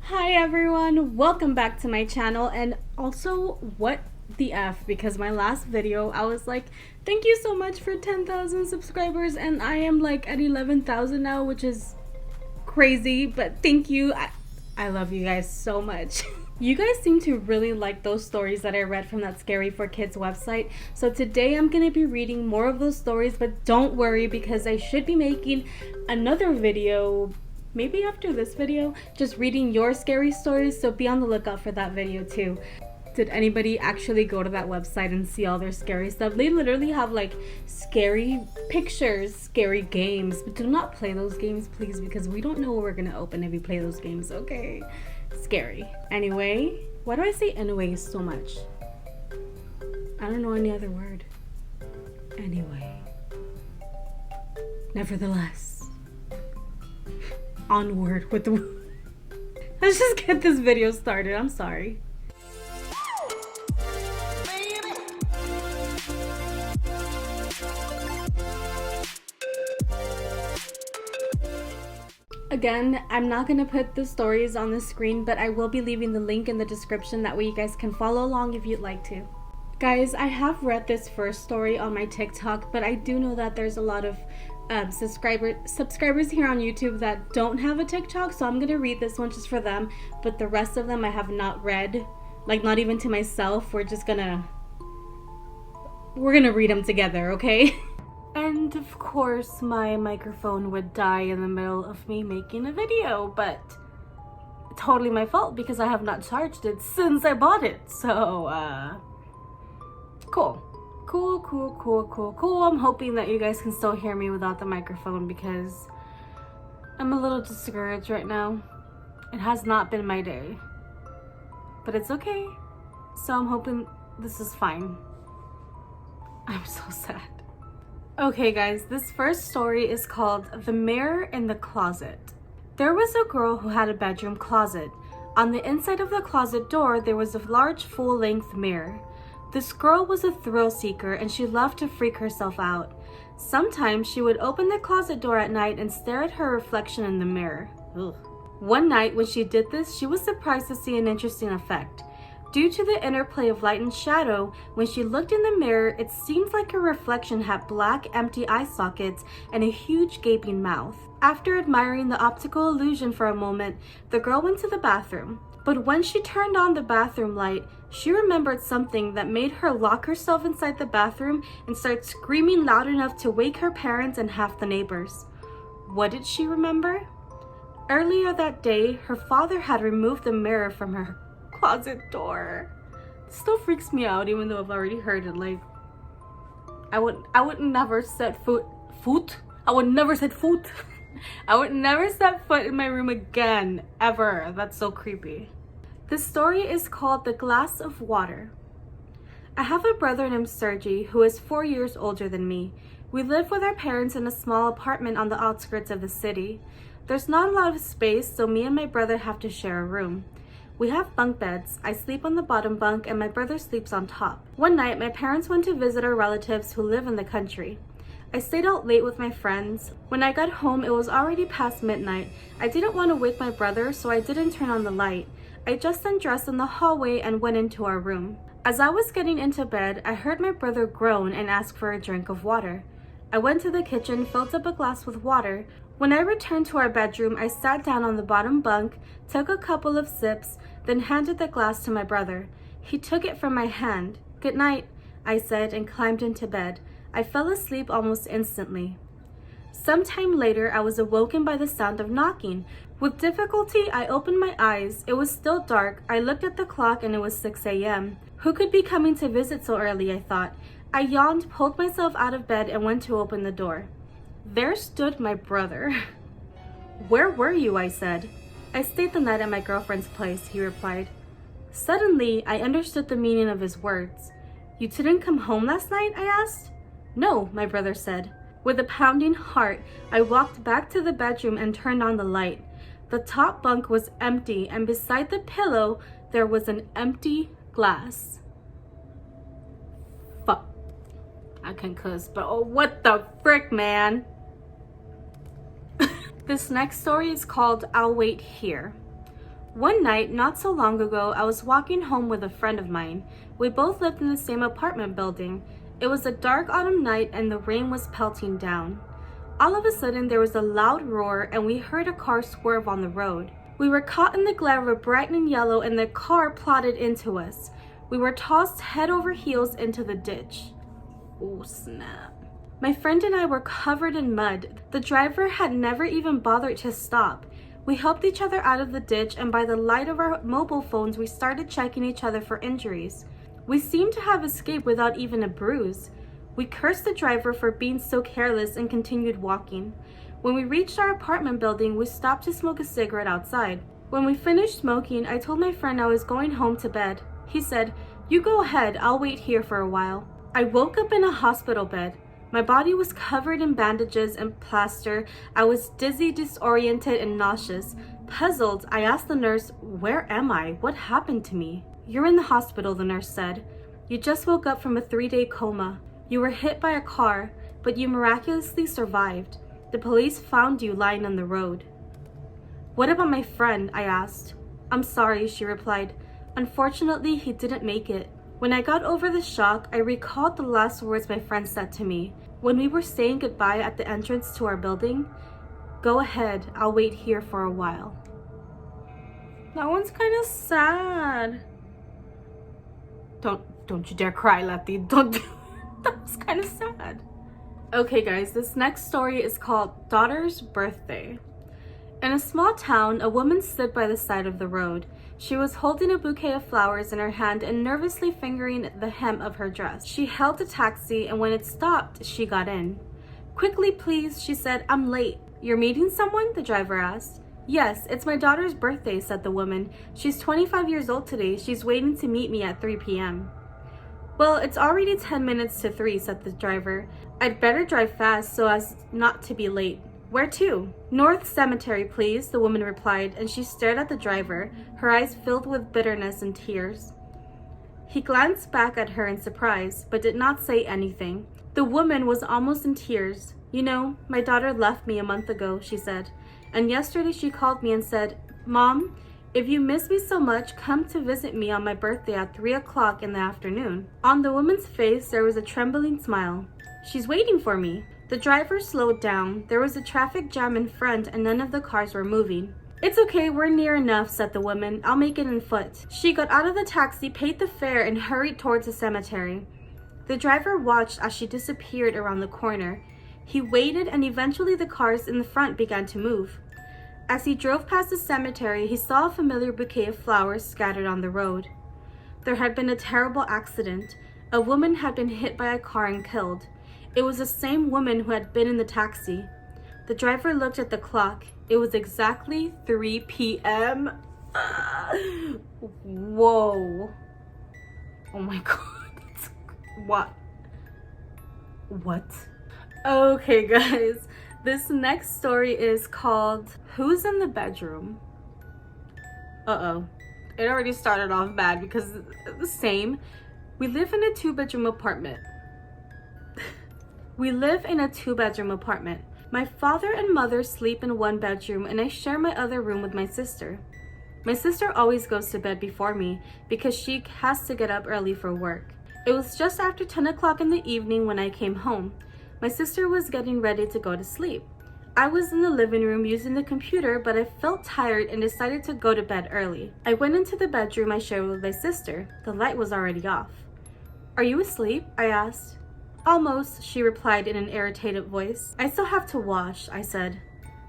Hi everyone, welcome back to my channel. And also, what the F, because my last video I was like, thank you so much for 10,000 subscribers, and I am like at 11,000 now, which is crazy, but thank you. I love you guys so much. You guys seem to really like those stories that I read from that Scary for Kids website. So today I'm gonna be reading more of those stories, but don't worry because I should be making another video maybe after this video, just reading your scary stories, so be on the lookout for that video too. Did anybody actually go to that website and see all their scary stuff? They literally have like scary pictures, scary games, but do not play those games please, because we don't know what we're gonna open if you play those games, okay? Scary. Anyway, why do I say anyway so much? I don't know any other word. Anyway. Nevertheless. Onward with the let's just get this video started. I'm sorry. Again, I'm not gonna put the stories on the screen, but I will be leaving the link in the description, that way you guys can follow along if you'd like to. Guys, I have read this first story on my TikTok, but I do know that there's a lot of subscribers here on YouTube that don't have a TikTok, so I'm gonna read this one just for them, but the rest of them I have not read, like not even to myself. We're gonna read them together, okay? And of course my microphone would die in the middle of me making a video, but totally my fault because I have not charged it since I bought it. So cool. Cool. I'm hoping that you guys can still hear me without the microphone because I'm a little discouraged right now. It has not been my day, but it's okay. So I'm hoping this is fine. I'm so sad. Okay guys, this first story is called The Mirror in the Closet. There was a girl who had a bedroom closet. On the inside of the closet door, there was a large full-length mirror. This girl was a thrill seeker and she loved to freak herself out. Sometimes she would open the closet door at night and stare at her reflection in the mirror. Ugh. One night when she did this, she was surprised to see an interesting effect. Due to the interplay of light and shadow, when she looked in the mirror, it seemed like her reflection had black, empty eye sockets and a huge gaping mouth. After admiring the optical illusion for a moment, the girl went to the bathroom. But when she turned on the bathroom light, she remembered something that made her lock herself inside the bathroom and start screaming loud enough to wake her parents and half the neighbors. What did she remember? Earlier that day, her father had removed the mirror from her closet door. It still freaks me out even though I've already heard it. Like, I would never set foot I would never set foot in my room again, ever. That's so creepy. The story is called The Glass of Water. I have a brother named Sergi who is 4 years older than me. We live with our parents in a small apartment on the outskirts of the city. There's not a lot of space, so me and my brother have to share a room. We have bunk beds. I sleep on the bottom bunk and my brother sleeps on top. One night, my parents went to visit our relatives who live in the country. I stayed out late with my friends. When I got home, it was already past midnight. I didn't want to wake my brother, so I didn't turn on the light. I just undressed in the hallway and went into our room. As I was getting into bed, I heard my brother groan and ask for a drink of water. I went to the kitchen, filled up a glass with water. When I returned to our bedroom, I sat down on the bottom bunk, took a couple of sips, then handed the glass to my brother. He took it from my hand. "Good night," I said, and climbed into bed. I fell asleep almost instantly. Sometime later, I was awoken by the sound of knocking. With difficulty, I opened my eyes. It was still dark. I looked at the clock and it was 6 a.m. Who could be coming to visit so early, I thought. I yawned, pulled myself out of bed, and went to open the door. There stood my brother. "Where were you?" I said. "I stayed the night at my girlfriend's place," he replied. Suddenly, I understood the meaning of his words. "You didn't come home last night?" I asked. "No," my brother said. With a pounding heart, I walked back to the bedroom and turned on the light. The top bunk was empty, and beside the pillow, there was an empty glass. Fuck. I can cuss, but oh, what the frick, man? This next story is called I'll Wait Here. One night, not so long ago, I was walking home with a friend of mine. We both lived in the same apartment building. It was a dark autumn night and the rain was pelting down. All of a sudden, there was a loud roar and we heard a car swerve on the road. We were caught in the glare of a brightening yellow and the car plodded into us. We were tossed head over heels into the ditch. Oh snap. My friend and I were covered in mud. The driver had never even bothered to stop. We helped each other out of the ditch and by the light of our mobile phones, we started checking each other for injuries. We seemed to have escaped without even a bruise. We cursed the driver for being so careless and continued walking. When we reached our apartment building, we stopped to smoke a cigarette outside. When we finished smoking, I told my friend I was going home to bed. He said, "You go ahead, I'll wait here for a while." I woke up in a hospital bed. My body was covered in bandages and plaster. I was dizzy, disoriented, and nauseous. Puzzled, I asked the nurse, "Where am I? What happened to me?" "You're in the hospital," the nurse said. "You just woke up from a 3-day coma. You were hit by a car, but you miraculously survived. The police found you lying on the road." "What about my friend?" I asked. "I'm sorry," she replied. "Unfortunately, he didn't make it." When I got over the shock, I recalled the last words my friend said to me when we were saying goodbye at the entrance to our building. "Go ahead, I'll wait here for a while." That one's kind of sad. Don't you dare cry, Lefty. Don't do that was kind of sad. Okay guys, this next story is called Daughter's Birthday. In a small town, a woman stood by the side of the road. She was holding a bouquet of flowers in her hand and nervously fingering the hem of her dress. She hailed a taxi and when it stopped, she got in. "Quickly, please," she said, "I'm late." "You're meeting someone?" the driver asked. "Yes, it's my daughter's birthday," said the woman. "She's 25 years old today. She's waiting to meet me at 3 p.m. "Well, it's already 10 minutes to 3, said the driver. "I'd better drive fast so as not to be late." "Where to?" "North Cemetery, please," the woman replied, and she stared at the driver, her eyes filled with bitterness and tears. He glanced back at her in surprise, but did not say anything. The woman was almost in tears. "You know, my daughter left me a month ago," she said, "and yesterday she called me and said, 'Mom, if you miss me so much, come to visit me on my birthday at 3 o'clock in the afternoon.'" On the woman's face, there was a trembling smile. "She's waiting for me." The driver slowed down. There was a traffic jam in front and none of the cars were moving. "It's okay, we're near enough," said the woman. "I'll make it on foot." She got out of the taxi, paid the fare, and hurried towards the cemetery. The driver watched as she disappeared around the corner. He waited and eventually the cars in the front began to move. As he drove past the cemetery, he saw a familiar bouquet of flowers scattered on the road. There had been a terrible accident. A woman had been hit by a car and killed. It was the same woman who had been in the taxi. The driver looked at the clock. It was exactly 3 p.m. Whoa. Oh my god. What? Okay guys, this next story is called Who's in the Bedroom? Uh-oh. It already started off bad because it's the same. We live in a 2-bedroom apartment. My father and mother sleep in one bedroom and I share my other room with my sister. My sister always goes to bed before me because she has to get up early for work. It was just after 10 o'clock in the evening when I came home. My sister was getting ready to go to sleep. I was in the living room using the computer, but I felt tired and decided to go to bed early. I went into the bedroom I shared with my sister. The light was already off. "Are you asleep?" I asked. "Almost," she replied in an irritated voice. "I still have to wash," I said.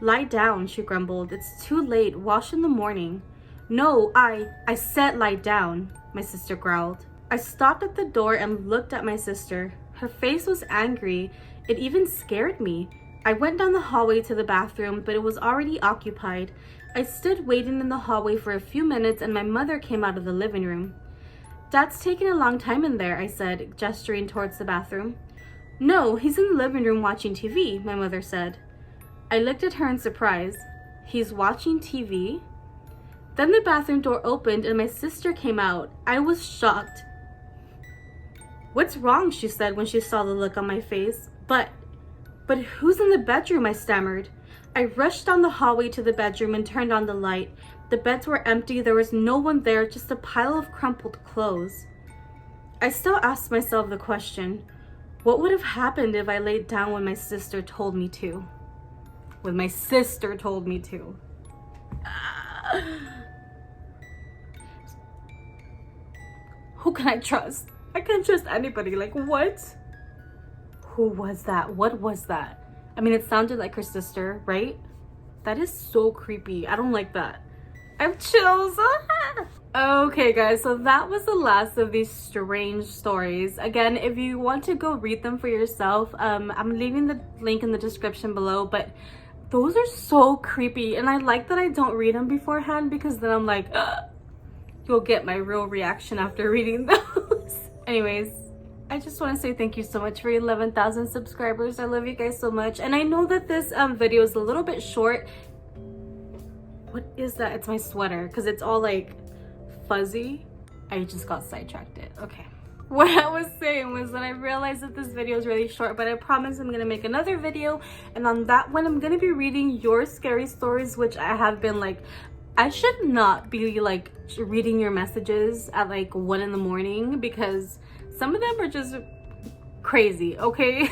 "Lie down," she grumbled. "It's too late. Wash in the morning." "No, I said lie down," my sister growled. I stopped at the door and looked at my sister. Her face was angry. It even scared me. I went down the hallway to the bathroom, but it was already occupied. I stood waiting in the hallway for a few minutes and my mother came out of the living room. "Dad's taking a long time in there," I said, gesturing towards the bathroom. "No, he's in the living room watching TV," my mother said. I looked at her in surprise. "He's watching TV?" Then the bathroom door opened and my sister came out. I was shocked. "What's wrong?" she said when she saw the look on my face. But who's in the bedroom?" I stammered. I rushed down the hallway to the bedroom and turned on the light. The beds were empty, there was no one there, just a pile of crumpled clothes. I still asked myself the question, what would have happened if I laid down when my sister told me to? When my sister told me to. Who can I trust? I can't trust anybody. Like, what? Who was that? What was that? I mean, it sounded like her sister, right? That is so creepy. I don't like that. I have chills. Okay, guys, so that was the last of these strange stories. Again, if you want to go read them for yourself, I'm leaving the link in the description below, but those are so creepy, and I like that I don't read them beforehand, because then I'm like, you'll get my real reaction after reading those. Anyways, I just want to say thank you so much for 11,000 subscribers. I love you guys so much, and I know that this video is a little bit short. What is that? It's my sweater, because it's all like fuzzy. I just got sidetracked. Okay. What I was saying was that I realized that this video is really short, but I promise I'm gonna make another video, and on that one I'm gonna be reading your scary stories, which I have been like, I should not be like reading your messages at like 1 in the morning, because some of them are just crazy, okay?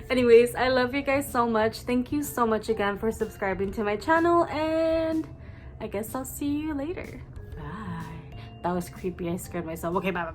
Anyways, I love you guys so much. Thank you so much again for subscribing to my channel, and I guess I'll see you later. Bye. That was creepy. I scared myself. Okay, bye.